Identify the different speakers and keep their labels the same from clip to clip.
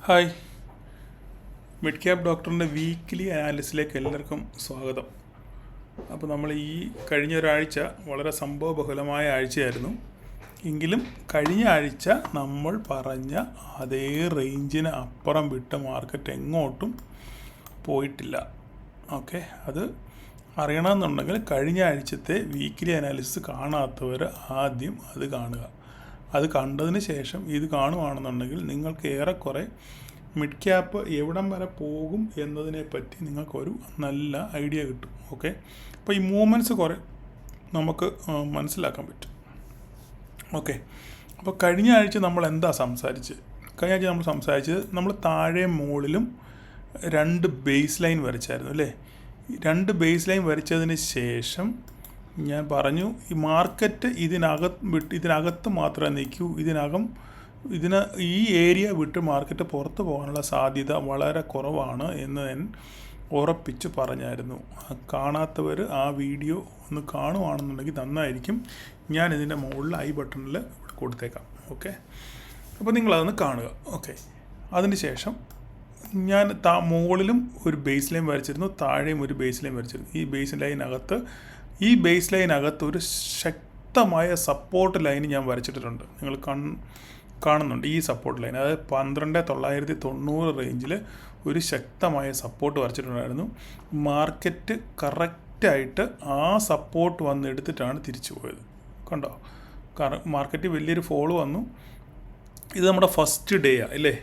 Speaker 1: Hi, mid cap ഡോക്ടറിൻ്റെ weekly അനാലിസിലേക്ക് എല്ലാവർക്കും സ്വാഗതം. അപ്പോൾ നമ്മൾ ഈ കഴിഞ്ഞ ഒരാഴ്ച വളരെ സംഭവബഹുലമായ ആഴ്ചയായിരുന്നു. എങ്കിലും കഴിഞ്ഞ ആഴ്ച നമ്മൾ പറഞ്ഞ അതേ റേഞ്ചിന് അപ്പുറം വിട്ട മാർക്കറ്റ് എങ്ങോട്ടും പോയിട്ടില്ല. ഓക്കെ, അത് അറിയണമെന്നുണ്ടെങ്കിൽ കഴിഞ്ഞ ആഴ്ചത്തെ വീക്ക്ലി അനാലിസിസ് കാണാത്തവർ ആദ്യം അത് കാണുക. അത് കണ്ടതിന് ശേഷം ഇത് കാണുകയാണെന്നുണ്ടെങ്കിൽ നിങ്ങൾക്ക് ഏറെക്കുറെ മിഡ് ക്യാപ്പ് എവിടം വരെ പോകും എന്നതിനെപ്പറ്റി നിങ്ങൾക്കൊരു നല്ല ഐഡിയ കിട്ടും. ഓക്കെ, അപ്പോൾ ഈ മൂവ്മെൻറ്റ്സ് കുറേ നമുക്ക് മനസ്സിലാക്കാൻ പറ്റും. ഓക്കെ, അപ്പോൾ കഴിഞ്ഞ ആഴ്ച നമ്മൾ എന്താ സംസാരിച്ചത്? കഴിഞ്ഞ ആഴ്ച നമ്മൾ സംസാരിച്ചത് നമ്മൾ താഴെ മുകളിലും രണ്ട് ബേസ് ലൈൻ വരച്ചായിരുന്നു അല്ലേ. രണ്ട് ബേസ് ലൈൻ വരച്ചതിന് ശേഷം ഞാൻ പറഞ്ഞു ഈ മാർക്കറ്റ് ഇതിനകത്ത് മാത്രമേ നിൽക്കൂ, ഈ ഏരിയ വിട്ട് മാർക്കറ്റ് പുറത്ത് പോകാനുള്ള സാധ്യത വളരെ കുറവാണ് എന്ന് ഞാൻ ഉറപ്പിച്ച് പറഞ്ഞായിരുന്നു. കാണാത്തവർ ആ വീഡിയോ ഒന്ന് കാണുകയാണെന്നുണ്ടെങ്കിൽ നന്നായിരിക്കും. ഞാൻ ഇതിൻ്റെ മുകളിൽ ഐ ബട്ടണിൽ കൊടുത്തേക്കാം. ഓക്കെ, അപ്പോൾ നിങ്ങളതൊന്ന് കാണുക. ഓക്കെ, അതിന് ശേഷം ഞാൻ മുകളിലും ഒരു ബേസ് ലൈൻ വരച്ചിരുന്നു, താഴെയും ഒരു ബേസ് ലൈൻ വരച്ചിരുന്നു. ഈ ബേസ് ലൈനകത്ത് ഒരു ശക്തമായ സപ്പോർട്ട് ലൈൻ ഞാൻ വരച്ചിട്ടുണ്ട്. നിങ്ങൾ കാണുന്നുണ്ട് ഈ സപ്പോർട്ട് ലൈൻ. അതായത് 12,990 റേഞ്ചിൽ ഒരു ശക്തമായ സപ്പോർട്ട് വരച്ചിട്ടുണ്ടായിരുന്നു. മാർക്കറ്റ് കറക്റ്റായിട്ട് ആ സപ്പോർട്ട് വന്ന് എടുത്തിട്ടാണ് തിരിച്ചു പോയത്. കണ്ടോ, മാർക്കറ്റ് വലിയൊരു ഫോള് വന്നു. ഇത് നമ്മുടെ ഫസ്റ്റ് ഡേ അല്ലേ.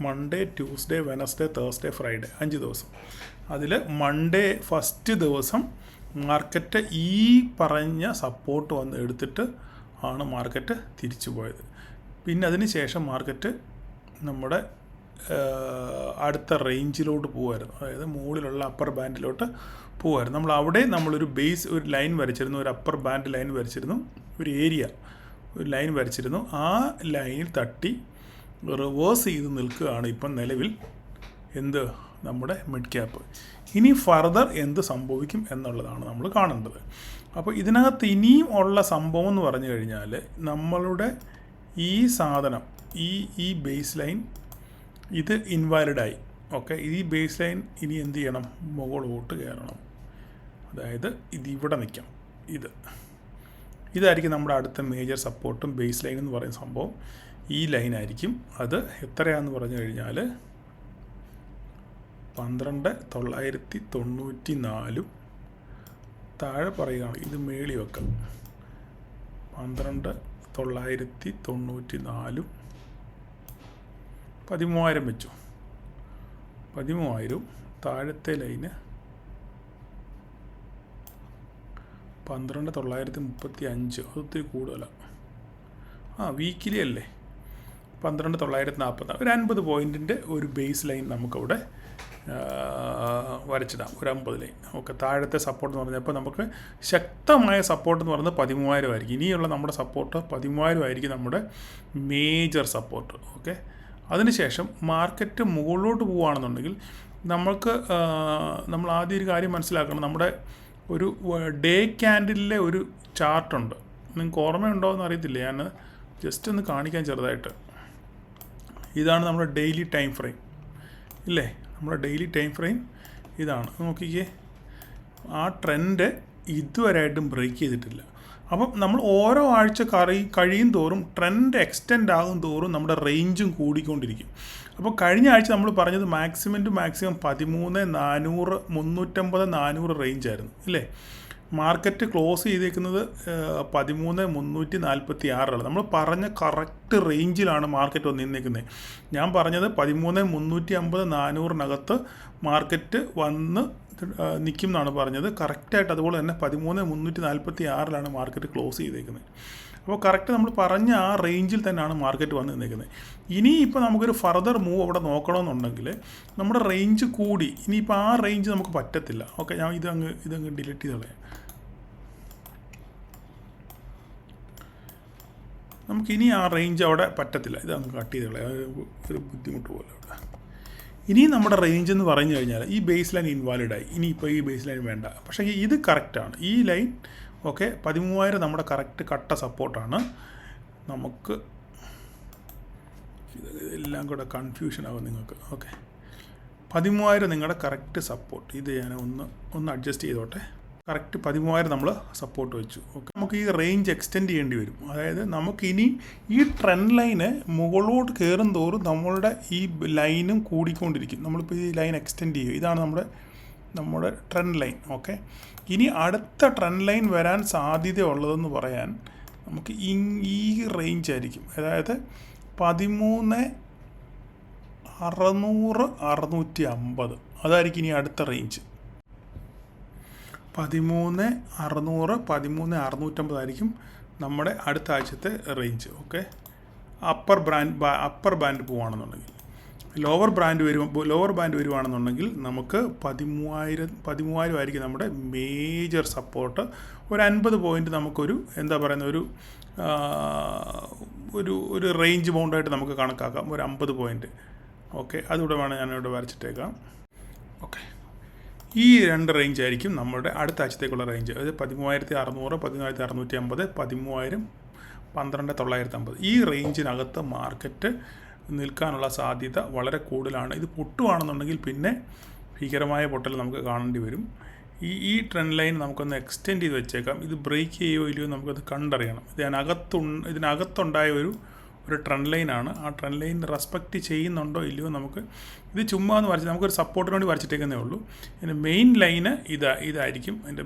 Speaker 1: Monday Tuesday Wednesday Thursday Friday 5 ദിവസം. അതിൽ മൺഡേ ഫസ്റ്റ് ദിവസം മാർക്കറ്റ് ഈ പറഞ്ഞ സപ്പോർട്ട് വന്ന് എടുത്തിട്ട് ആണ് മാർക്കറ്റ് തിരിച്ചു പോയത്. പിന്നെ അതിന് ശേഷം മാർക്കറ്റ് നമ്മുടെ അടുത്ത റേഞ്ചിലോട്ട് പോകുമായിരുന്നു. അതായത് മുകളിലുള്ള അപ്പർ ബാൻഡിലോട്ട് പോകുമായിരുന്നു. നമ്മളൊരു ഒരു ലൈൻ വരച്ചിരുന്നു, ഒരു അപ്പർ ബാൻഡ് ലൈൻ വരച്ചിരുന്നു, ഒരു ലൈൻ വരച്ചിരുന്നു. ആ ലൈനിൽ തട്ടി റിവേഴ്സ് ചെയ്ത് നിൽക്കുകയാണ് ഇപ്പം നിലവിൽ നമ്മുടെ മിഡ് ക്യാപ്പ്. ഇനി ഫർദർ എന്ത് സംഭവിക്കും എന്നുള്ളതാണ് നമ്മൾ കാണേണ്ടത്. അപ്പോൾ ഇതിനകത്ത് ഇനിയും ഉള്ള സംഭവം എന്ന് പറഞ്ഞു കഴിഞ്ഞാൽ നമ്മളുടെ ഈ സാധനം ഈ ബേസ് ലൈൻ ഇത് ഇൻവാലിഡായി. ഓക്കെ, ഈ ബേസ് ലൈൻ ഇനി എന്ത് ചെയ്യണം? മുകളിലോട്ട് കയറണം. അതായത് ഇതിവിടെ നിൽക്കണം. ഇതായിരിക്കും നമ്മുടെ അടുത്ത മേജർ സപ്പോർട്ടും ബേസ് ലൈൻ എന്ന് പറയുന്ന സംഭവം. ഈ ലൈനായിരിക്കും. അത് എത്രയാണെന്ന് പറഞ്ഞു കഴിഞ്ഞാൽ 12,994 താഴെ പറയുകയാണ്. ഇത് മേളി വെക്കാം. 12,994 13,000 വെച്ചു. 13,000 താഴത്തെ ലൈന് 12,935. അതൊത്തിരി കൂടുതലാണ്. വീക്കിലി അല്ലേ. 12,940. ഒരു 50 പോയിൻറ്റിൻ്റെ ഒരു ബേസ് ലൈൻ നമുക്കവിടെ വരച്ചിടാം. ഒരു 50 ലൈൻ. ഓക്കെ, താഴത്തെ സപ്പോർട്ട് എന്ന് പറഞ്ഞാൽ അപ്പോൾ നമുക്ക് ശക്തമായ സപ്പോർട്ട് എന്ന് പറയുന്നത് 13,000 ആയിരിക്കും. ഇനിയുള്ള നമ്മുടെ സപ്പോർട്ട് 13,000 ആയിരിക്കും നമ്മുടെ മേജർ സപ്പോർട്ട്. ഓക്കെ, അതിനുശേഷം മാർക്കറ്റ് മുകളിലോട്ട് പോവുകയാണെന്നുണ്ടെങ്കിൽ നമ്മൾ ആദ്യം ഒരു കാര്യം മനസ്സിലാക്കണം. നമ്മുടെ ഒരു ഡേ ക്യാൻഡിലെ ഒരു ചാർട്ടുണ്ട്. നിങ്ങൾക്ക് ഓർമ്മയുണ്ടോ എന്ന് അറിയത്തില്ല. ഞാൻ ജസ്റ്റ് ഒന്ന് കാണിക്കാൻ ചെറുതായിട്ട്. ഇതാണ് നമ്മുടെ ഡെയിലി ടൈം ഫ്രെയിം ഇല്ലേ. നമ്മുടെ ഡെയിലി ടൈം ഫ്രെയിം ഇതാണ്. നോക്കിക്കേ, ആ ട്രെൻഡ് ഇതുവരെയായിട്ടും ബ്രേക്ക് ചെയ്തിട്ടില്ല. അപ്പം നമ്മൾ ഓരോ ആഴ്ച കഴിയും തോറും ട്രെൻഡ് എക്സ്റ്റെൻഡ് ആകും തോറും നമ്മുടെ റേഞ്ചും കൂടിക്കൊണ്ടിരിക്കും. അപ്പോൾ കഴിഞ്ഞ ആഴ്ച നമ്മൾ പറഞ്ഞത് മാക്സിമം 13,400 350-400 റേഞ്ചായിരുന്നു ഇല്ലേ. മാർക്കറ്റ് ക്ലോസ് ചെയ്തേക്കുന്നത് 13,346. നമ്മൾ പറഞ്ഞ കറക്റ്റ് റേഞ്ചിലാണ് മാർക്കറ്റ് വന്ന് നിന്നേക്കുന്നത്. ഞാൻ പറഞ്ഞത് 13,350-400 മാർക്കറ്റ് വന്ന് നിൽക്കും എന്നാണ് പറഞ്ഞത്. കറക്റ്റായിട്ട് അതുപോലെ തന്നെ 13,346 മാർക്കറ്റ് ക്ലോസ് ചെയ്തേക്കുന്നത്. അപ്പോൾ കറക്റ്റ് നമ്മൾ പറഞ്ഞ ആ റേഞ്ചിൽ തന്നെയാണ് മാർക്കറ്റ് വന്ന് നിൽക്കുന്നത്. ഇനിയിപ്പോൾ നമുക്കൊരു ഫർദർ മൂവ് അവിടെ നോക്കണമെന്നുണ്ടെങ്കിൽ നമ്മുടെ റേഞ്ച് കൂടി. ഇനിയിപ്പോൾ ആ റേഞ്ച് നമുക്ക് പറ്റത്തില്ല. ഓക്കെ, ഞാൻ ഇതങ്ങ് ഡിലീറ്റ് ചെയ്ത് കളയാം. നമുക്കിനി ആ റേഞ്ച് അവിടെ പറ്റത്തില്ല. ഇതങ്ങ് കട്ട് ചെയ്ത് കളയാം. ഒരു ബുദ്ധിമുട്ട് പോലെ അവിടെ. ഇനി നമ്മുടെ റേഞ്ച് എന്ന് പറഞ്ഞു കഴിഞ്ഞാൽ ഈ ബേസ് ലൈൻ ഇൻവാലിഡായി. ഇനിയിപ്പോൾ ഈ ബേസ് ലൈൻ വേണ്ട. പക്ഷേ ഇത് കറക്റ്റാണ്. ഈ ലൈൻ ഓക്കെ 13,000 നമ്മുടെ കറക്റ്റ് കട്ട സപ്പോർട്ടാണ്. നമുക്ക് ഇതെല്ലാം കൂടെ കൺഫ്യൂഷൻ ആവും നിങ്ങൾക്ക്. ഓക്കെ, 13,000 നിങ്ങളുടെ കറക്റ്റ് സപ്പോർട്ട്. ഇത് ഞാൻ ഒന്ന് അഡ്ജസ്റ്റ് ചെയ്തോട്ടെ. കറക്റ്റ് 13,000 നമ്മൾ സപ്പോർട്ട് വെച്ചു. ഓക്കെ, നമുക്ക് ഈ റേഞ്ച് എക്സ്റ്റെൻഡ് ചെയ്യേണ്ടി വരും. അതായത് നമുക്കിനി ഈ ട്രെൻഡ് ലൈന് മുകളിലോട്ട് കയറും തോറും നമ്മളുടെ ഈ ലൈനും കൂടിക്കൊണ്ടിരിക്കും. നമ്മളിപ്പോൾ ഈ ലൈൻ എക്സ്റ്റെൻഡ് ചെയ്യും. ഇതാണ് നമ്മുടെ ട്രെൻഡ് ലൈൻ. ഓക്കെ, ഇനി അടുത്ത ട്രെൻഡ് ലൈൻ വരാൻ സാധ്യതയുള്ളതെന്ന് പറയാൻ നമുക്ക് ഈ റേഞ്ച് ആയിരിക്കും. അതായത് 13,600 650 അതായിരിക്കും ഇനി അടുത്ത റേഞ്ച്. 13,600 13,650 ആയിരിക്കും നമ്മുടെ അടുത്ത ആഴ്ചത്തെ റേഞ്ച്. ഓക്കെ, അപ്പർ ബാൻഡ് പോവുകയാണെന്നുണ്ടെങ്കിൽ. ലോവർ ബാൻഡ് വരുവാണെന്നുണ്ടെങ്കിൽ നമുക്ക് 13,000 ആയിരിക്കും നമ്മുടെ മേജർ സപ്പോർട്ട്. ഒരു 50 പോയിൻ്റ് നമുക്കൊരു എന്താ പറയുന്ന ഒരു റേഞ്ച് ബൗണ്ടായിട്ട് നമുക്ക് കണക്കാക്കാം. ഒരു 50 പോയിൻ്റ്. ഓക്കെ, അതുകൂടെ വേണം ഞാനിവിടെ വരച്ചിട്ടേക്കാം. ഓക്കെ, ഈ 2 റേഞ്ച് ആയിരിക്കും നമ്മുടെ അടുത്ത ആഴ്ചത്തേക്കുള്ള റേഞ്ച്. അതായത് 13,600 13,650 13,000 12,950. ഈ റേഞ്ചിനകത്ത് മാർക്കറ്റ് നിൽക്കാനുള്ള സാധ്യത വളരെ കൂടുതലാണ്. ഇത് പൊട്ടുവാണെന്നുണ്ടെങ്കിൽ പിന്നെ ഭീകരമായ പൊട്ടൽ നമുക്ക് കാണേണ്ടി വരും. ഈ ട്രെൻഡ് ലൈൻ നമുക്കൊന്ന് എക്സ്റ്റെൻഡ് ചെയ്ത് വെച്ചേക്കാം. ഇത് ബ്രേക്ക് ചെയ്യുമോ ഇല്ലയോ നമുക്കത് കണ്ടറിയണം. ഇതിനകത്തുണ്ടായ ഒരു ട്രെൻഡ് ലൈനാണ്. ആ ട്രെൻഡ് ലൈൻ റെസ്പെക്റ്റ് ചെയ്യുന്നുണ്ടോ ഇല്ലയോ നമുക്ക് ഇത് ചുമ്മാ എന്ന് വരച്ച് നമുക്കൊരു സപ്പോർട്ടിന് വേണ്ടി വരച്ചിട്ടേക്കുന്നേ ഉള്ളൂ. ഇതിൻ്റെ മെയിൻ ലൈന് ഇതായിരിക്കും. അതിൻ്റെ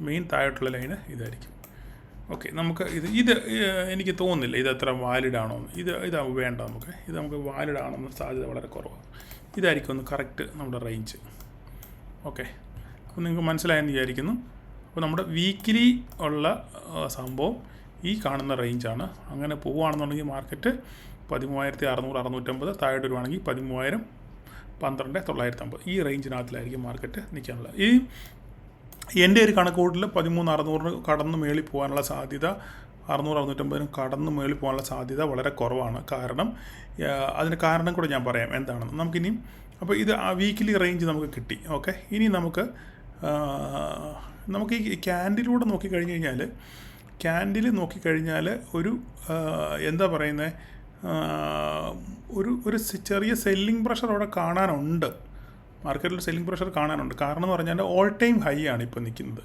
Speaker 1: മെയിൻ താഴോട്ടുള്ള ലൈന് ഇതായിരിക്കും. ഓക്കെ, നമുക്ക് ഇത് എനിക്ക് തോന്നുന്നില്ല ഇത് അത്ര വാലിഡാണോ എന്ന്. ഇത് വേണ്ട നമുക്ക് വാലിഡ് ആണെന്ന് സാധ്യത വളരെ കുറവാണ്. ഇതായിരിക്കും ഒന്ന് കറക്റ്റ് നമ്മുടെ റേഞ്ച്. ഓക്കെ, അപ്പോൾ നിങ്ങൾക്ക് മനസ്സിലായെന്ന് വിചാരിക്കുന്നു. അപ്പോൾ നമ്മുടെ വീക്കിലി ഉള്ള സംഭവം ഈ കാണുന്ന റേഞ്ചാണ്. അങ്ങനെ പോവുകയാണെന്നുണ്ടെങ്കിൽ മാർക്കറ്റ് 13,600 650 താഴോട്ട് വരുവാണെങ്കിൽ 13,000 12,950 ഈ റേഞ്ചിനകത്തിലായിരിക്കും മാർക്കറ്റ് നിൽക്കാനുള്ളത്. ഈ എൻ്റെ ഒരു കണക്കൂട്ടിൽ 13,600 കടന്ന് മേളിൽ പോകാനുള്ള സാധ്യത 600-650 കടന്ന് മേളിൽ പോകാനുള്ള സാധ്യത വളരെ കുറവാണ്. അതിന് കാരണം കൂടെ ഞാൻ പറയാം എന്താണെന്ന്. നമുക്കിനി അപ്പോൾ ഇത് ആ വീക്കിലി റേഞ്ച് നമുക്ക് കിട്ടി. ഓക്കെ, ഇനി നമുക്ക് ഈ ക്യാൻഡിലൂടെ നോക്കിക്കഴിഞ്ഞാൽ ഒരു എന്താ പറയുന്നത് ഒരു ചെറിയ സെല്ലിംഗ് പ്രഷർ അവിടെ കാണാനുണ്ട്. മാർക്കറ്റിൽ സെല്ലിംഗ് പ്രഷർ കാണാനുണ്ട്. കാരണം എന്ന് പറഞ്ഞാൽ ഓൾ ടൈം ഹൈ ആണ് ഇപ്പോൾ നിൽക്കുന്നത്.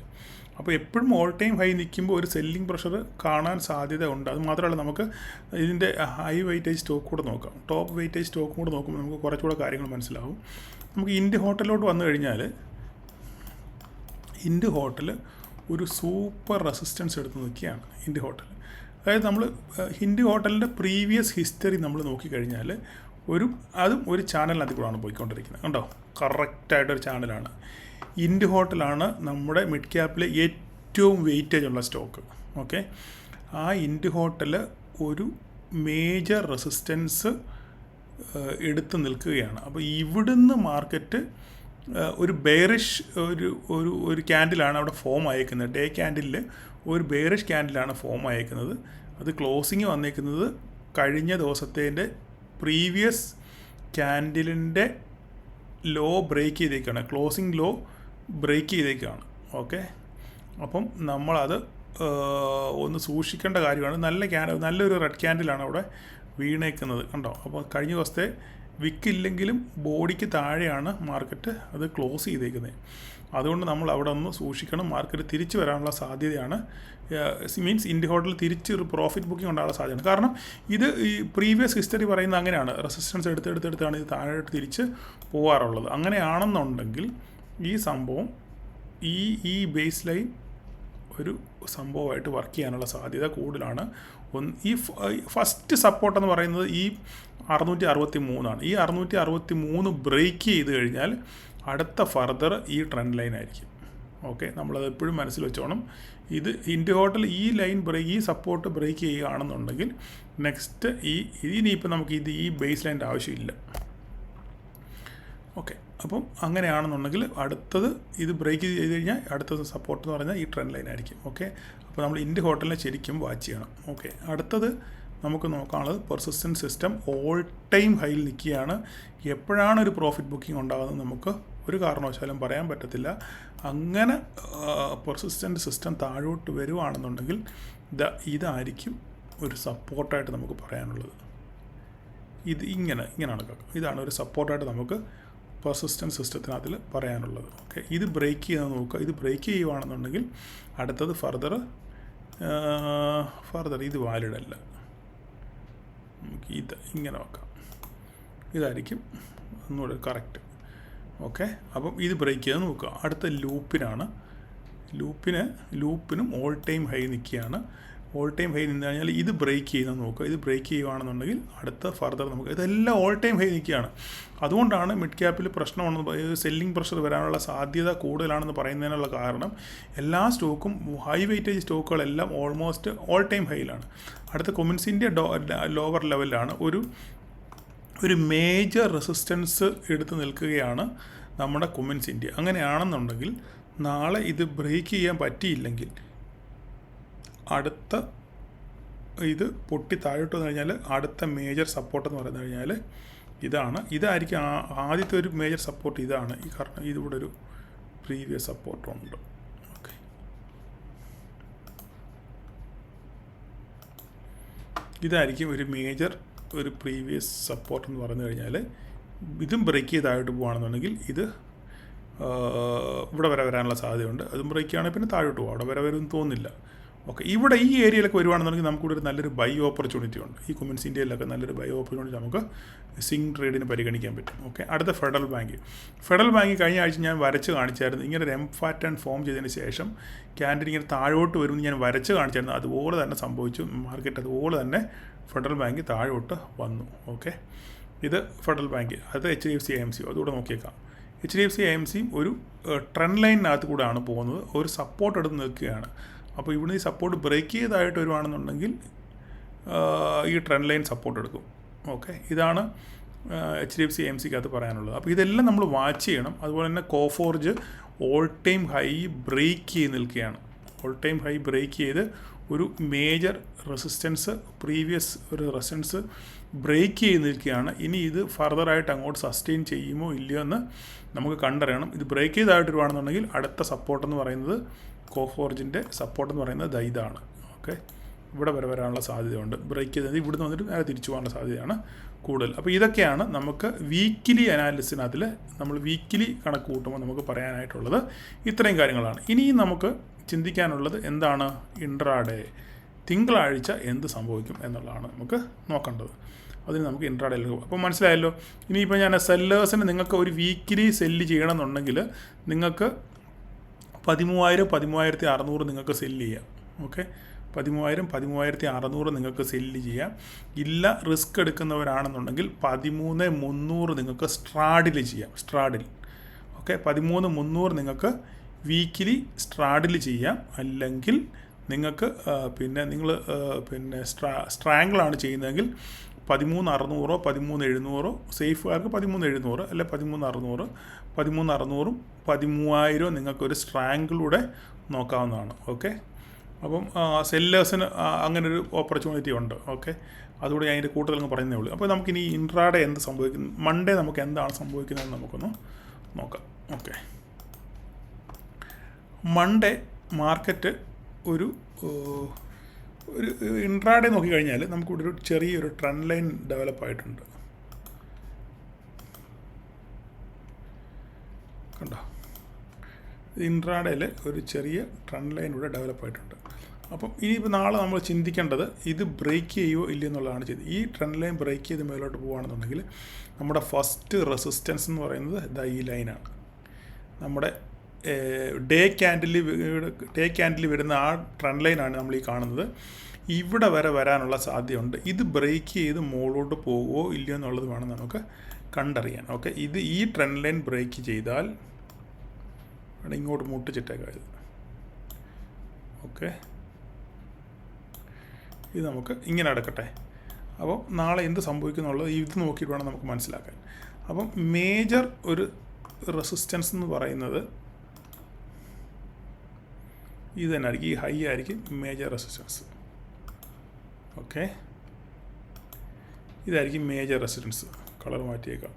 Speaker 1: അപ്പോൾ എപ്പോഴും ഓൾ ടൈം ഹൈ നിൽക്കുമ്പോൾ ഒരു സെല്ലിംഗ് പ്രഷർ കാണാൻ സാധ്യത ഉണ്ട്. അത് മാത്രമല്ല നമുക്ക് ഇതിൻ്റെ ഹൈ വെയിറ്റേജ് സ്റ്റോക്ക് കൂടെ നോക്കാം. ടോപ്പ് വെയിറ്റേജ് സ്റ്റോക്കും കൂടെ നോക്കുമ്പോൾ നമുക്ക് കുറച്ചുകൂടെ കാര്യങ്ങൾ മനസ്സിലാവും. നമുക്ക് ഇന്ത്യ ഹോട്ടലിലോട്ട് വന്നു കഴിഞ്ഞാൽ ഇന്ത്യ ഹോട്ടൽ ഒരു സൂപ്പർ റെസിസ്റ്റൻസ് എടുത്ത് നിൽക്കുകയാണ്. ഇന്ത്യ ഹോട്ടൽ അതായത് നമ്മൾ ഇന്ത്യ ഹോട്ടലിൻ്റെ പ്രീവിയസ് ഹിസ്റ്ററി നമ്മൾ നോക്കിക്കഴിഞ്ഞാൽ അതും ഒരു ചാനലിനകത്ത് കൂടെയാണ് പോയിക്കൊണ്ടിരിക്കുന്നത്. കണ്ടോ, കറക്റ്റായിട്ടൊരു ചാനലാണ്. ഇന്ത്യ ഹോട്ടലാണ് നമ്മുടെ മിഡ് ക്യാപ്പിലെ ഏറ്റവും വെയിറ്റേജ് ഉള്ള സ്റ്റോക്ക്. ഓക്കെ, ആ ഇന്ത്യ ഹോട്ടൽ ഒരു മേജർ റെസിസ്റ്റൻസ് എടുത്ത് നിൽക്കുകയാണ്. അപ്പോൾ ഇവിടുന്ന് മാർക്കറ്റ് ഒരു ബെയറിഷ് ഒരു ക്യാൻഡിലാണ് അവിടെ ഫോം ആയേക്കുന്നത്. ഡേ ക്യാൻഡിലിൽ ഒരു ബെയറിഷ് ക്യാൻഡിലാണ് ഫോം ആയേക്കുന്നത്. അത് ക്ലോസിങ് വന്നേക്കുന്നത് കഴിഞ്ഞ ദിവസത്തേൻ്റെ പ്രീവിയസ് ക്യാൻഡിലിൻ്റെ ലോ ബ്രേക്ക് ചെയ്തേക്കാണ്. ക്ലോസിംഗ് ലോ ബ്രേക്ക് ചെയ്തേക്കാണ്. ഓക്കെ, അപ്പം നമ്മളത് ഒന്ന് സൂക്ഷിക്കേണ്ട കാര്യമാണ്. നല്ലൊരു റെഡ് ക്യാൻഡിലാണ് അവിടെ വീണേക്കുന്നത്. കണ്ടോ, അപ്പോൾ കഴിഞ്ഞ ദിവസത്തെ വിക്കില്ലെങ്കിലും ബോഡിക്ക് താഴെയാണ് മാർക്കറ്റ് അത് ക്ലോസ് ചെയ്തേക്കുന്നത്. അതുകൊണ്ട് നമ്മൾ അവിടെ ഒന്ന് സൂക്ഷിക്കണം. മാർക്കറ്റ് തിരിച്ചു വരാനുള്ള സാധ്യതയാണ്. മീൻസ് ഇന്ത്യ ഹോട്ടൽ തിരിച്ച് ഒരു പ്രോഫിറ്റ് ബുക്കിംഗ് ഉണ്ടാകാനുള്ള സാധ്യതയാണ്. കാരണം ഇത് ഈ പ്രീവിയസ് ഹിസ്റ്ററി പറയുന്നത് അങ്ങനെയാണ്. റെസിസ്റ്റൻസ് എടുത്തെടുത്താണ് ഇത് താഴോട്ട് തിരിച്ച് പോകാറുള്ളത്. അങ്ങനെയാണെന്നുണ്ടെങ്കിൽ ഈ സംഭവം ഈ ബേസ് ലൈൻ ഒരു സംഭവമായിട്ട് വർക്ക് ചെയ്യാനുള്ള സാധ്യത കൂടുതലാണ്. ഈ ഫസ്റ്റ് സപ്പോർട്ടെന്ന് പറയുന്നത് ഈ 663 ആണ്. ഈ 663 ബ്രേക്ക് ചെയ്ത് കഴിഞ്ഞാൽ അടുത്ത ഫർദർ ഈ ട്രെൻഡ് ലൈൻ ആയിരിക്കും. ഓക്കെ, നമ്മളത് എപ്പോഴും മനസ്സിൽ വെച്ചോണം. ഇത് ഇന്ത്യ ഹോട്ടൽ ഈ സപ്പോർട്ട് ബ്രേക്ക് ചെയ്യുകയാണെന്നുണ്ടെങ്കിൽ നെക്സ്റ്റ് ഇനിയിപ്പോൾ നമുക്ക് ഈ ബേസ് ലൈൻ്റെ ആവശ്യമില്ല. ഓക്കെ, അപ്പം അങ്ങനെയാണെന്നുണ്ടെങ്കിൽ അടുത്തത് ഇത് ബ്രേക്ക് ചെയ്ത് കഴിഞ്ഞാൽ അടുത്തത് സപ്പോർട്ട് എന്ന് പറഞ്ഞാൽ ഈ ട്രെൻഡ് ലൈൻ ആയിരിക്കും. ഓക്കെ, അപ്പോൾ നമ്മൾ ഇന്ത്യ ഹോട്ടലിനെ ശരിക്കും വാച്ച് ചെയ്യണം. ഓക്കെ, അടുത്തത് നമുക്ക് നോക്കാനുള്ളത് പെർസിസ്റ്റൻറ്റ് സിസ്റ്റം ഓൾ ടൈം ഹൈയിൽ നിൽക്കുകയാണ്. എപ്പോഴാണ് ഒരു പ്രോഫിറ്റ് ബുക്കിംഗ് ഉണ്ടാകുന്നത് നമുക്ക് ഒരു കാരണവശാലും പറയാൻ പറ്റത്തില്ല. അങ്ങനെ പെർസിസ്റ്റൻറ്റ് സിസ്റ്റം താഴോട്ട് വരുവാണെന്നുണ്ടെങ്കിൽ ഇതായിരിക്കും ഒരു സപ്പോർട്ടായിട്ട് നമുക്ക് പറയാനുള്ളത്. ഇത് ഇങ്ങനെയാണ് കേൾക്കുക. ഇതാണ് ഒരു സപ്പോർട്ടായിട്ട് നമുക്ക് പെർസിസ്റ്റൻറ്റ് സിസ്റ്റത്തിനകത്തിൽ പറയാനുള്ളത്. ഓക്കെ, ഇത് ബ്രേക്ക് ചെയ്യാൻ നോക്കുക. ഇത് ബ്രേക്ക് ചെയ്യുകയാണെന്നുണ്ടെങ്കിൽ അടുത്തത് ഫർദർ ഇത് വാലിഡ് അല്ല. നമുക്ക് ഇത് ഇങ്ങനെ വെക്കാം. ഇതായിരിക്കും ഒന്നുകൂടെ കറക്റ്റ്. ഓക്കെ, അപ്പം ഇത് ബ്രേക്ക് ചെയ്യാൻ നോക്കുക. അടുത്ത ലൂപ്പിനും ഓൾ ടൈം ഹൈ നിൽക്കുകയാണ്. ഓൾ ടൈം ഹൈ നിന്ന് കഴിഞ്ഞാൽ ഇത് ബ്രേക്ക് ചെയ്യുന്നത് നോക്കുക. ഇത് ബ്രേക്ക് ചെയ്യുകയാണെന്നുണ്ടെങ്കിൽ അടുത്ത ഫർദർ നമുക്ക് ഇതെല്ലാം ഓൾ ടൈം ഹൈ നിൽക്കുകയാണ്. അതുകൊണ്ടാണ് മിഡ് ക്യാപ്പിൽ പ്രശ്നമാണെന്ന് സെല്ലിംഗ് പ്രഷർ വരാനുള്ള സാധ്യത കൂടുതലാണെന്ന് പറയുന്നതിനുള്ള കാരണം എല്ലാ സ്റ്റോക്കും ഹൈ വെയിറ്റേജ് സ്റ്റോക്കുകളെല്ലാം ഓൾമോസ്റ്റ് ഓൾ ടൈം ഹൈയിലാണ്. അടുത്ത കൊമിൻസിൻ്റെ ലോവർ ലെവലിലാണ് ഒരു മേജർ റെസിസ്റ്റൻസ് എടുത്ത് നിൽക്കുകയാണ് നമ്മുടെ കൊമിൻസ് ഇന്ത്യ. അങ്ങനെയാണെന്നുണ്ടെങ്കിൽ നാളെ ഇത് ബ്രേക്ക് ചെയ്യാൻ പറ്റിയില്ലെങ്കിൽ അടുത്ത ഇത് പൊട്ടി താഴോട്ട് വന്നു കഴിഞ്ഞാൽ അടുത്ത മേജർ സപ്പോർട്ടെന്ന് പറഞ്ഞു കഴിഞ്ഞാൽ ഇതായിരിക്കും ആദ്യത്തെ ഒരു മേജർ സപ്പോർട്ട്. ഇതാണ് ഈ കാരണം ഇതിവിടെ ഒരു പ്രീവിയസ് സപ്പോർട്ടുണ്ട്. ഓക്കെ, ഇതായിരിക്കും ഒരു പ്രീവിയസ് സപ്പോർട്ട് എന്ന് പറഞ്ഞു കഴിഞ്ഞാൽ ഇതും ബ്രേക്ക് ചെയ്തായിട്ട് പോകുകയാണെന്നുണ്ടെങ്കിൽ ഇത് ഇവിടെ വരെ വരാനുള്ള സാധ്യതയുണ്ട്. അതും ബ്രേക്ക് ചെയ്യുകയാണെങ്കിൽ പിന്നെ താഴോട്ട് പോകും. അവിടെ വരെ വരുമെന്ന് തോന്നുന്നില്ല. ഓക്കെ, ഇവിടെ ഈ ഏരിയയിലൊക്കെ വരുവാണെന്നുണ്ടെങ്കിൽ നമുക്കിവിടെ ഒരു നല്ലൊരു ബൈ ഓപ്പർച്യൂണിറ്റി ഉണ്ട്. ഈ കൊമിൻസ് ഇന്ത്യയിലൊക്കെ നല്ലൊരു ബൈ ഓപ്പർച്യൂണിറ്റി നമുക്ക് സ്വിംഗ് ട്രേഡിന് പരിഗണിക്കാൻ പറ്റും. ഓക്കെ, അടുത്ത ഫെഡറൽ ബാങ്ക് കഴിഞ്ഞ ആഴ്ച ഞാൻ വരച്ച് കാണിച്ചായിരുന്നു. ഇങ്ങനെ ഒരു എം പാറ്റേൺ ഫോം ചെയ്തതിന് ശേഷം ക്യാൻഡിൽ ഇങ്ങനെ താഴോട്ട് വരുമെന്ന് ഞാൻ വരച്ച് കാണിച്ചായിരുന്നു. അതുപോലെ തന്നെ സംഭവിച്ചു. മാർക്കറ്റ് അതുപോലെ തന്നെ ഫെഡറൽ ബാങ്ക് താഴോട്ട് വന്നു. ഓക്കെ, ഇത് ഫെഡറൽ ബാങ്ക്, അത് HDFC AMC അതുകൂടെ നോക്കിയേക്കാം. HDFC AMC ഒരു ട്രെൻഡ് ലൈനിനകത്ത് കൂടെയാണ് പോകുന്നത്. ഒരു സപ്പോർട്ട് എടുത്ത് നിൽക്കുകയാണ്. അപ്പോൾ ഇവിടുന്ന് ഈ സപ്പോർട്ട് ബ്രേക്ക് ചെയ്തായിട്ട് വരുവാണെന്നുണ്ടെങ്കിൽ ഈ ട്രെൻഡ് ലൈൻ സപ്പോർട്ട് എടുക്കും. ഓക്കെ, ഇതാണ് HDFC AMCക്കകത്ത് പറയാനുള്ളത്. അപ്പോൾ ഇതെല്ലാം നമ്മൾ വാച്ച് ചെയ്യണം. അതുപോലെ തന്നെ Coforge all time high break ചെയ്ത് നിൽക്കുകയാണ്. ഓൾ ടൈം ഹൈ ബ്രേക്ക് ചെയ്ത് ഒരു മേജർ റെസിസ്റ്റൻസ് പ്രീവിയസ് ഒരു റെസിസ്റ്റൻസ് ബ്രേക്ക് ചെയ്ത് നിൽക്കുകയാണ്. ഇനി ഇത് ഫർദറായിട്ട് അങ്ങോട്ട് സസ്റ്റെയിൻ ചെയ്യുമോ ഇല്ലയോ എന്ന് നമുക്ക് കണ്ടറിയണം. ഇത് ബ്രേക്ക് ചെയ്തായിട്ട് വരുവാണെന്നുണ്ടെങ്കിൽ അടുത്ത സപ്പോർട്ടെന്ന് പറയുന്നത് കോഫോർജിൻ്റെ സപ്പോർട്ടെന്ന് പറയുന്നത് ഇതാണ്. ഓക്കെ, ഇവിടെ വരാനുള്ള സാധ്യതയുണ്ട്. ബ്രേക്ക് ചെയ്തത് ഇവിടുന്ന് വന്നിട്ട് നേരെ തിരിച്ചു പോകാനുള്ള സാധ്യതയാണ് കൂടുതൽ. അപ്പോൾ ഇതൊക്കെയാണ് നമുക്ക് വീക്കിലി അനാലിസിനകത്തിൽ നമ്മൾ വീക്കിലി കണക്ക് കൂട്ടുമ്പോൾ നമുക്ക് പറയാനായിട്ടുള്ളത്. ഇത്രയും കാര്യങ്ങളാണ്. ഇനിയും നമുക്ക് ചിന്തിക്കാനുള്ളത് എന്താണ്? ഇൻട്രാഡേ തിങ്കളാഴ്ച എന്ത് സംഭവിക്കും എന്നുള്ളതാണ് നമുക്ക് നോക്കേണ്ടത്. അതിന് നമുക്ക് ഇൻട്രാഡേയിൽ പോകും. അപ്പോൾ മനസ്സിലായല്ലോ. ഇനിയിപ്പോൾ ഞാൻ സെല്ലേഴ്സിന് നിങ്ങൾക്ക് ഒരു വീക്കിലി സെല്ല് ചെയ്യണമെന്നുണ്ടെങ്കിൽ നിങ്ങൾക്ക് 13,600 നിങ്ങൾക്ക് സെല്ല് ചെയ്യാം. ഓക്കെ, 13,600 നിങ്ങൾക്ക് സെല്ല് ചെയ്യാം. ഇല്ല റിസ്ക് എടുക്കുന്നവരാണെന്നുണ്ടെങ്കിൽ 13,300 നിങ്ങൾക്ക് സ്ട്രാഡിൽ ചെയ്യാം. ഓക്കെ, 13,300 നിങ്ങൾക്ക് വീക്കിലി സ്ട്രാഡിൽ ചെയ്യാം. അല്ലെങ്കിൽ നിങ്ങൾക്ക് പിന്നെ സ്ട്രാങ്കിളാണ് ചെയ്യുന്നതെങ്കിൽ 13,600 13,700 സേഫുകാർക്ക് 13,700 അല്ലെ 13,600 13,600 13,000 നിങ്ങൾക്കൊരു സ്ട്രാങ്കിലൂടെ നോക്കാവുന്നതാണ്. ഓക്കെ, അപ്പം സെല്ലേഴ്സിന് അങ്ങനൊരു ഓപ്പർച്യൂണിറ്റി ഉണ്ട്. ഓക്കെ, അതുകൂടെ ഞാൻ അതിൻ്റെ കൂടുതലങ്ങ് പറയുന്നേ ഉള്ളൂ. അപ്പോൾ നമുക്കിനി ഇൻട്രാഡേ എന്ത് സംഭവിക്കുന്നു, മൺഡേ നമുക്ക് എന്താണ് സംഭവിക്കുന്നതെന്ന് നമുക്കൊന്ന് നോക്കാം. ഓക്കെ, മൺഡേ മാർക്കറ്റ് ഒരു ഇൻട്രാഡേ നോക്കിക്കഴിഞ്ഞാൽ നമുക്കിവിടെ ഒരു ചെറിയൊരു ട്രെൻഡ് ലൈൻ ഡെവലപ്പായിട്ടുണ്ട്. കണ്ടോ, ഇൻട്രാഡേയിൽ ഒരു ചെറിയ ട്രെൻഡ് ലൈൻ ഇവിടെ ഡെവലപ്പായിട്ടുണ്ട്. അപ്പം ഇനിയിപ്പോൾ നാളെ നമ്മൾ ചിന്തിക്കേണ്ടത് ഇത് ബ്രേക്ക് ചെയ്യുമോ ഇല്ലയെന്നുള്ളതാണ് ചെയ്തത്. ഈ ട്രെൻഡ് ലൈൻ ബ്രേക്ക് ചെയ്ത് മേലോട്ട് പോകുകയാണെന്നുണ്ടെങ്കിൽ നമ്മുടെ ഫസ്റ്റ് റെസിസ്റ്റൻസ് എന്ന് പറയുന്നത് ഈ ലൈനാണ്. നമ്മുടെ ഡേ ക്യാൻഡിൽ വരുന്ന ആ ട്രെൻഡ് ലൈനാണ് നമ്മൾ ഈ കാണുന്നത്. ഇവിടെ വരെ വരാനുള്ള സാധ്യതയുണ്ട്. ഇത് ബ്രേക്ക് ചെയ്ത് മുകളിലോട്ട് പോകുമോ ഇല്ലയോ എന്നുള്ളത് വേണം നമുക്ക് കണ്ടറിയാൻ. ഓക്കെ, ഈ ട്രെൻഡ് ലൈൻ ബ്രേക്ക് ചെയ്താൽ ഇങ്ങോട്ട് മുട്ടിച്ചിട്ടേക്കായത്. ഓക്കെ, ഇത് നമുക്ക് ഇങ്ങനെ എടുക്കട്ടെ. അപ്പോൾ നാളെ എന്ത് സംഭവിക്കുന്നുള്ളത് ഇത് നോക്കിയിട്ട് വേണം നമുക്ക് മനസ്സിലാക്കാൻ. അപ്പം മേജർ ഒരു റെസിസ്റ്റൻസ് എന്ന് പറയുന്നത് ഇത് തന്നെ ആയിരിക്കും. ഈ ഹൈ ആയിരിക്കും മേജർ റെസിസ്റ്റൻസ്. ഓക്കെ, ഇതായിരിക്കും മേജർ റെസിസ്റ്റൻസ്. കളർ മാറ്റിയേക്കാം.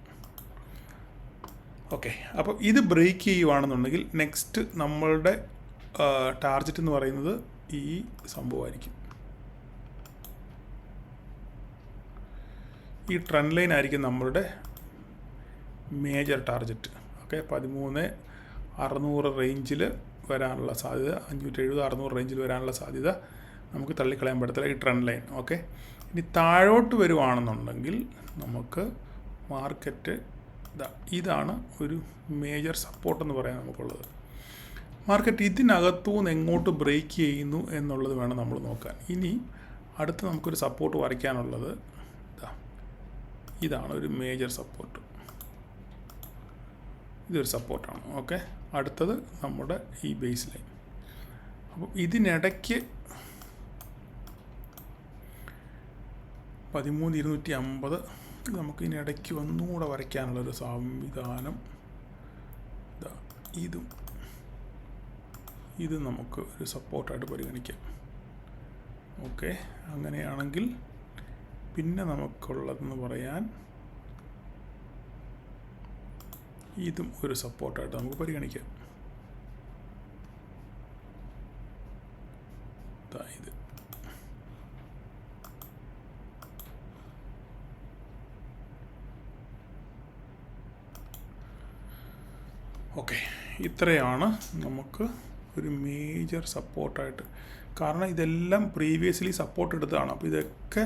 Speaker 1: ഓക്കെ, അപ്പോൾ ഇത് ബ്രേക്ക് ചെയ്യുവാണെന്നുണ്ടെങ്കിൽ നെക്സ്റ്റ് നമ്മളുടെ ടാർഗറ്റ് എന്ന് പറയുന്നത് ഈ സംഭവമായിരിക്കും. ഈ ട്രെൻഡ് ലൈൻ ആയിരിക്കും നമ്മളുടെ മേജർ ടാർഗറ്റ്. ഓക്കെ, 13,600 റേഞ്ചിൽ വരാനുള്ള സാധ്യത, 570-600 റേഞ്ചിൽ വരാനുള്ള സാധ്യത നമുക്ക് തള്ളിക്കളയാൻ പറ്റത്തില്ല ഈ ട്രെൻഡ് ലൈൻ. ഓക്കെ, ഇനി താഴോട്ട് വരുവാണെന്നുണ്ടെങ്കിൽ നമുക്ക് മാർക്കറ്റ് ഇതാണ് ഒരു മേജർ സപ്പോർട്ടെന്ന് പറയാൻ നമുക്കുള്ളത്. മാർക്കറ്റ് ഇതിനകത്തുനിന്ന് എങ്ങോട്ട് ബ്രേക്ക് ചെയ്യുന്നു എന്നുള്ളത് വേണം നമ്മൾ നോക്കാൻ. ഇനി അടുത്ത് നമുക്കൊരു സപ്പോർട്ട് വരയ്ക്കാനുള്ളത് ഇതാണ് ഒരു മേജർ സപ്പോർട്ട്. ഇതൊരു സപ്പോർട്ടാണ്. ഓക്കെ, അടുത്തത് നമ്മുടെ ഈ ബേസ് ലൈൻ. അപ്പോൾ ഇതിനിടയ്ക്ക് 13,250 നമുക്ക് ഇതിനിടയ്ക്ക് ഒന്നുകൂടെ വരയ്ക്കാനുള്ളൊരു സംവിധാനം ഇതും നമുക്ക് ഒരു സപ്പോർട്ടായിട്ട് പരിഗണിക്കാം. ഓക്കെ, അങ്ങനെയാണെങ്കിൽ പിന്നെ നമുക്കുള്ളതെന്ന് പറയാൻ ഇതും ഒരു സപ്പോർട്ടായിട്ട് നമുക്ക് പരിഗണിക്കാം. ഇത് ഓക്കെ, ഇത്രയാണ് നമുക്ക് ഒരു മേജർ സപ്പോർട്ടായിട്ട്. കാരണം ഇതെല്ലാം പ്രീവിയസ്ലി സപ്പോർട്ട് എടുത്തതാണ്. അപ്പോൾ ഇതൊക്കെ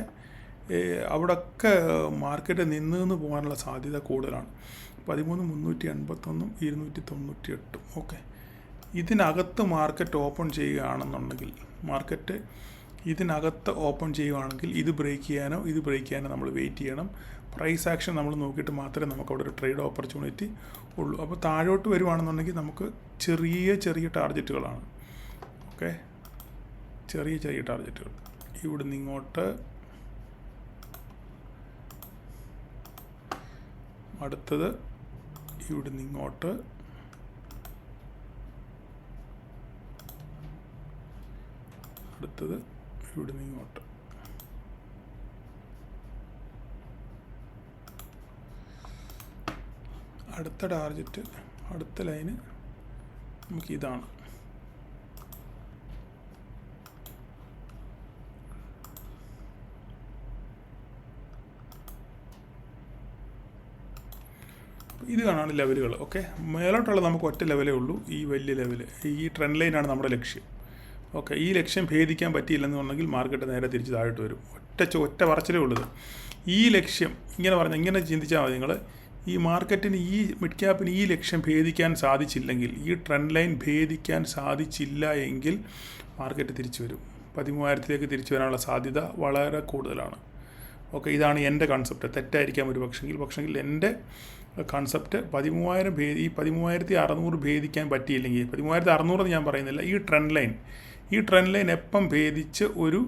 Speaker 1: അവിടെയൊക്കെ മാർക്കറ്റ് നിന്ന് പോകാനുള്ള സാധ്യത കൂടുതലാണ്. 13,381 298. ഓക്കെ, ഇതിനകത്ത് മാർക്കറ്റ് ഓപ്പൺ ചെയ്യുകയാണെന്നുണ്ടെങ്കിൽ ഇത് ബ്രേക്ക് ചെയ്യാനോ നമ്മൾ വെയിറ്റ് ചെയ്യണം. പ്രൈസ് ആക്ഷൻ നമ്മൾ നോക്കിയിട്ട് മാത്രമേ നമുക്ക് അവിടെ ഒരു ട്രേഡ് ഓപ്പർച്യൂണിറ്റി ഉള്ളൂ. അപ്പോൾ താഴോട്ട് വരുവാണെന്നുണ്ടെങ്കിൽ നമുക്ക് ചെറിയ ടാർഗറ്റുകളാണ്. ഓക്കെ, ചെറിയ ടാർഗറ്റുകൾ. ഇവിടുന്ന് ഇങ്ങോട്ട് അടുത്തത്, ഇവിടുന്ന് ഇങ്ങോട്ട്, അടുത്തത് ഇവിടുന്ന് ഇങ്ങോട്ട്. അടുത്ത ടാർഗറ്റ്, അടുത്ത ലൈന് നമുക്ക് ഇതാണ്. ഇത് കാണാണ് ലെവലുകൾ. ഓക്കെ, മേലോട്ടുള്ള നമുക്ക് ഒറ്റ ലെവലേ ഉള്ളൂ, ഈ വലിയ ലെവൽ. ഈ ട്രെൻഡ് ലൈനാണ് നമ്മുടെ ലക്ഷ്യം. ഓക്കെ, ഈ ലക്ഷ്യം ഭേദിക്കാൻ പറ്റിയില്ലെന്നുണ്ടെങ്കിൽ മാർക്കറ്റ് നേരെ തിരിച്ച് താഴോട്ട് വരും. ഒറ്റ പറച്ചിലേ ഉള്ളത്. ഈ ലക്ഷ്യം ഇങ്ങനെ ചിന്തിച്ചാൽ മതി നിങ്ങൾ. ഈ മാർക്കറ്റിന്, ഈ മിഡ് ക്യാപ്പിന് ഈ ലക്ഷ്യം ഭേദിക്കാൻ സാധിച്ചില്ലെങ്കിൽ, ഈ ട്രെൻഡ് ലൈൻ ഭേദിക്കാൻ സാധിച്ചില്ല എങ്കിൽ മാർക്കറ്റ് തിരിച്ചു വരും. 13,000 തിരിച്ചു വരാനുള്ള സാധ്യത വളരെ കൂടുതലാണ്. ഓക്കെ, ഇതാണ് എൻ്റെ കൺസെപ്റ്റ്. തെറ്റായിരിക്കാം ഒരു പക്ഷെങ്കിൽ എൻ്റെ കൺസെപ്റ്റ് 13,000 ഈ 13,600 ഭേദിക്കാൻ പറ്റിയില്ലെങ്കിൽ, 13,600 ഞാൻ പറയുന്നില്ല, ഈ ട്രെൻഡ് ലൈൻ എപ്പം ഭേദിച്ച് ഒരു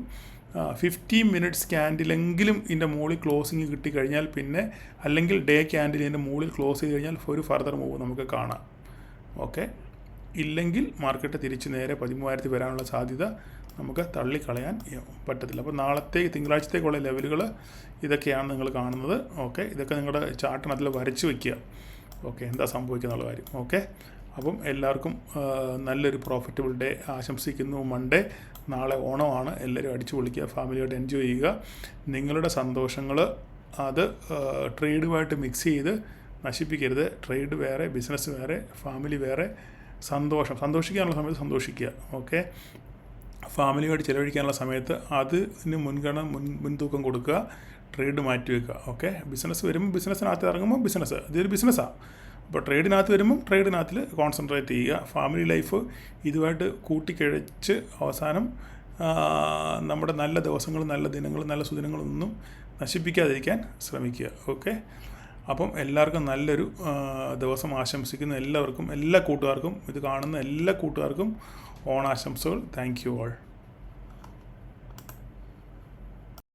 Speaker 1: 15 മിനിറ്റ്സ് ക്യാൻഡിലെങ്കിലും ഇതിൻ്റെ മുകളിൽ ക്ലോസിങ് കിട്ടിക്കഴിഞ്ഞാൽ, പിന്നെ അല്ലെങ്കിൽ ഡേ ക്യാൻഡിൽ ഇതിൻ്റെ മുകളിൽ ക്ലോസ് ചെയ്ത് കഴിഞ്ഞാൽ ഒരു ഫർദർ മൂവ് നമുക്ക് കാണാം. ഓക്കെ, ഇല്ലെങ്കിൽ മാർക്കറ്റ് തിരിച്ച് നേരെ 13,000 വരാനുള്ള സാധ്യത നമുക്ക് തള്ളിക്കളയാൻ പറ്റത്തില്ല. അപ്പോൾ തിങ്കളാഴ്ചത്തേക്കുള്ള ലെവലുകൾ ഇതൊക്കെയാണ് നിങ്ങൾ കാണുന്നത്. ഓക്കെ, ഇതൊക്കെ നിങ്ങളുടെ ചാർട്ടിനകത്തിൽ വരച്ച് വയ്ക്കുക. ഓക്കെ, എന്താ സംഭവിക്കുന്നുള്ള കാര്യം. ഓക്കെ, അപ്പം എല്ലാവർക്കും നല്ലൊരു പ്രോഫിറ്റബിൾ ഡേ ആശംസിക്കുന്നു. മൺഡേ, നാളെ ഓണമാണ്. എല്ലാവരും അടിച്ചു പൊളിക്കുക, ഫാമിലിയായിട്ട് എൻജോയ് ചെയ്യുക. നിങ്ങളുടെ സന്തോഷങ്ങൾ അത് ട്രേഡുമായിട്ട് മിക്സ് ചെയ്ത് നശിപ്പിക്കരുത്. ട്രേഡ് വേറെ, ബിസിനസ് വേറെ, ഫാമിലി വേറെ. സന്തോഷിക്കാനുള്ള സമയത്ത് സന്തോഷിക്കുക. ഓക്കെ, ഫാമിലിയായിട്ട് ചിലവഴിക്കാനുള്ള സമയത്ത് അതിന് മുൻതൂക്കം കൊടുക്കുക. ട്രേഡ് മാറ്റി വയ്ക്കുക. ഓക്കെ, ബിസിനസ് വരുമ്പോൾ ബിസിനസ്സിനകത്ത് ഇറങ്ങുമ്പോൾ ഇതൊരു ബിസിനസ്സാണ്. അപ്പോൾ ട്രേഡിനകത്ത് വരുമ്പം ട്രേഡിനകത്തിൽ കോൺസെൻട്രേറ്റ് ചെയ്യുക. ഫാമിലി ലൈഫ് ഇതുമായിട്ട് കൂട്ടിക്കിഴച്ച് അവസാനം നമ്മുടെ നല്ല ദിവസങ്ങളും നല്ല ദിനങ്ങളും നല്ല സുദിനങ്ങളൊന്നും നശിപ്പിക്കാതിരിക്കാൻ ശ്രമിക്കുക. ഓക്കെ, അപ്പം എല്ലാവർക്കും നല്ലൊരു ദിവസം ആശംസിക്കുന്നു. എല്ലാ കൂട്ടുകാർക്കും, ഇത് കാണുന്ന എല്ലാ കൂട്ടുകാർക്കും ഓണാശംസകൾ. Thank you all.